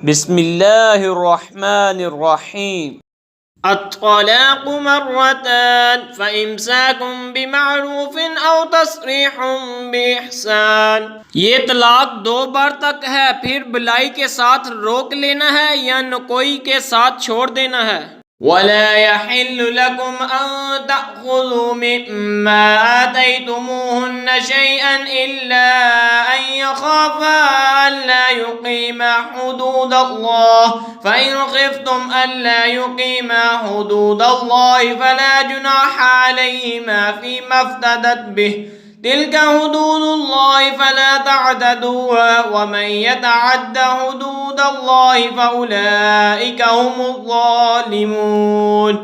بسم اللہ الرحمن الرحیم۔ الطلاق مرتان فإمساك بمعروف أو تسريح بإحسان۔ یہ طلاق 2 بار تک ہے، پھر بلائی کے ساتھ روک لینا ہے یا نکوئی کے ساتھ چھوڑ دینا ہے۔ وَلَا يَحِلُّ لَكُمْ أَن تَأْخُذُوا مِمَّا آتَيْتُمُوهُنَّ شَيْئًا إِلَّا أَن يَخَافَا أَلَّا يُقِيمَا حُدُودَ اللَّهِ فَإِنْ خِفْتُمْ أَلَّا يُقِيمَا حُدُودَ اللَّهِ فَلَا جُنَاحَ عَلَيْهِمَا فِيمَا افْتَدَتْ بِهِ تِلْكَ حُدُودُ اللَّهِ فَلَا تَعْتَدُوهَا وَمَن يَتَعَدَّ حُدُودَ اللَّهِ فَأُولَئِكَ هُمُ الظَّالِمُونَ۔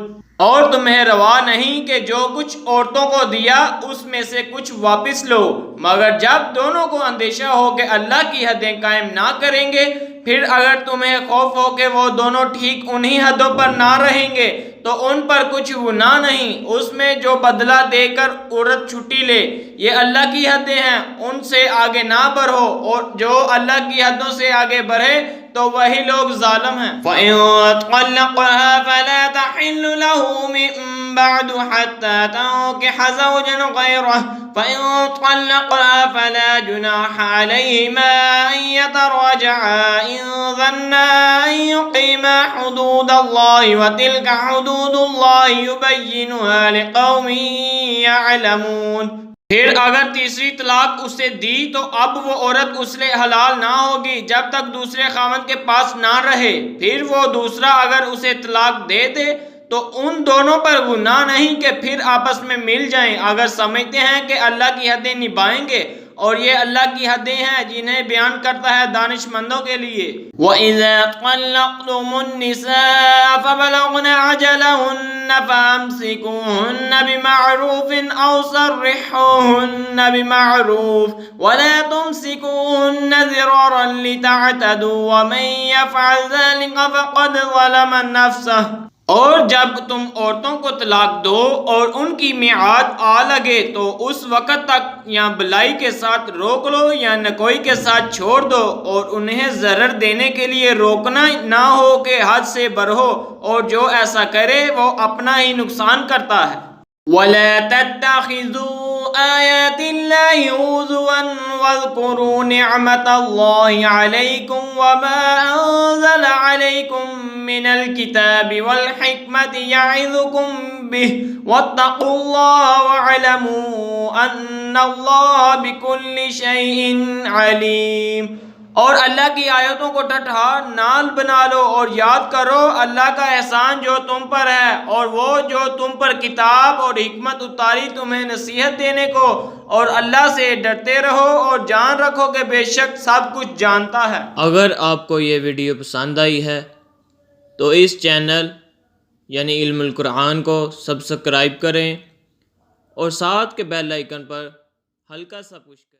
اور تمہیں روا نہیں کہ جو کچھ عورتوں کو دیا اس میں سے کچھ واپس لو، مگر جب دونوں کو اندیشہ ہو کہ اللہ کی حدیں قائم نہ کریں گے، پھر اگر تمہیں خوف ہو کہ وہ دونوں ٹھیک انہی حدوں پر نہ رہیں گے تو ان پر کچھ گناہ نہیں اس میں جو بدلہ دے کر عورت چھٹی لے۔ یہ اللہ کی حدیں ہیں، ان سے آگے نہ بڑھو، اور جو اللہ کی حدوں سے آگے بڑھے تو وہی لوگ ظالم ہیں۔ فَإِن طَلَّقَهَا فَلَا تَحِلُّ لَهُ مِن بَعْدُ حَتَّى تَنكِحَ زَوْجًا غَيْرَهُ فَإِن طَلَّقَهَا فَلَا جُنَاحَ عَلَيْهِمَا أَن يَتَرَاجَعَا إِن ظَنَّا أَن يُقِيمَا حُدُودَ اللَّهِ وَتِلْكَ حُدُودُ اللَّهِ يُبَيِّنُهَا لِقَوْمٍ يَعْلَمُونَ۔ پھر اگر تیسری طلاق اسے دی تو اب وہ عورت اس لئے حلال نہ ہوگی جب تک دوسرے خاوند کے پاس نہ رہے۔ پھر وہ دوسرا اگر اسے طلاق دے دے تو ان دونوں پر گناہ نہیں کہ پھر آپس میں مل جائیں اگر سمجھتے ہیں کہ اللہ کی حدیں نبھائیں گے، اور یہ اللہ کی حدیں ہیں جنہیں بیان کرتا ہے دانش مندوں کے لیے۔ وَإِذَا طَلَّقْتُمُ النِّسَاءَ فَبَلَغْنَ أَجَلَهُنَّ فَأَمْسِكُوهُنَّ بِمَعْرُوفٍ أَوْ سَرِّحُوهُنَّ بِمَعْرُوفٍ وَلَا تُمْسِكُوهُنَّ ضِرَارًا لِتَعْتَدُوا وَمَن يَفْعَلْ ذَلِكَ فَقَدْ ظَلَمَ نَفْسَهُ۔ اور جب تم عورتوں کو طلاق دو اور ان کی میعاد آ لگے تو اس وقت تک یا بلائی کے ساتھ روک لو یا نکوئی کے ساتھ چھوڑ دو، اور انہیں ضرر دینے کے لیے روکنا نہ ہو کہ حد سے بڑھو، اور جو ایسا کرے وہ اپنا ہی نقصان کرتا ہے۔ وَلَا تَتَّخِذُوا آيَاتِ اللَّهِ هُزُوًا وَاذْكُرُوا نِعْمَةَ اللَّهِ عَلَيْكُمْ وَمَا أَنزَلَ عَلَيْكُم مِّنَ الْكِتَابِ وَالْحِكْمَةِ يَعِظُكُم بِهِ وَاتَّقُوا اللَّهَ وَاعْلَمُوا أَنَّ اللَّهَ بِكُلِّ شَيْءٍ عَلِيمٌ۔ اور اللہ کی آیتوں کو ٹھٹھا نال بنا لو اور یاد کرو اللہ کا احسان جو تم پر ہے، اور وہ جو تم پر کتاب اور حکمت اتاری تمہیں نصیحت دینے کو، اور اللہ سے ڈرتے رہو اور جان رکھو کہ بے شک سب کچھ جانتا ہے۔ اگر آپ کو یہ ویڈیو پسند آئی ہے تو اس چینل یعنی علم القرآن کو سبسکرائب کریں اور ساتھ کے بیل آئیکن پر ہلکا سا پش کریں۔